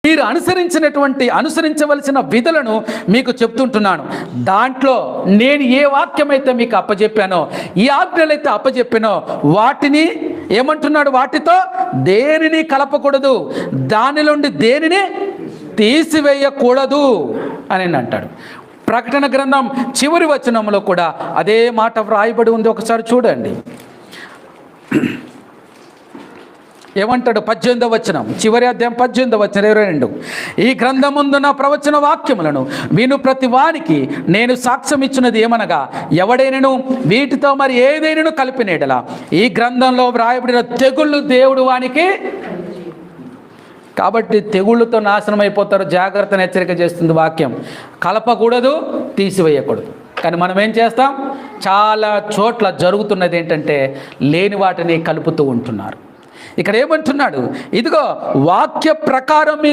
మీరు అనుసరించవలసిన విధులను మీకు చెప్తుంటున్నాను. దాంట్లో నేను ఏ వాక్యమైతే మీకు అప్పచెప్పానో, ఈ ఆజ్ఞలైతే అప్పచెప్పానో వాటిని ఏమంటున్నాడు, వాటితో దేనిని కలపకూడదు, దానిలోండి దేనిని తీసివేయకూడదు అని అంటాడు. ప్రకటన గ్రంథం చివరి వచనంలో కూడా అదే మాట వ్రాయబడి ఉంది. ఒకసారి చూడండి, ఏమంటాడు? 18వ వచనం, చివరి అధ్యాయం 18వ వచనం 22. ఈ గ్రంథముందున్న ప్రవచన వాక్యములను విను ప్రతి వానికి నేను సాక్ష్యం ఇచ్చినది ఏమనగా, ఎవడైనను వీటితో మరి ఏదైనను కలిపినేడలా ఈ గ్రంథంలో వ్రాయబడిన తెగుళ్ళు దేవుడు వానికి. కాబట్టి తెగుళ్ళతో నాశనం అయిపోతారు. జాగ్రత్తను హెచ్చరిక చేస్తుంది వాక్యం. కలపకూడదు, తీసివేయకూడదు. కానీ మనం ఏం చేస్తాం? చాలా చోట్ల జరుగుతున్నది ఏంటంటే లేని వాటిని కలుపుతూ ఉంటున్నారు. ఇక్కడ ఏమంటున్నాడు? ఇదిగో వాక్య ప్రకారం మీరు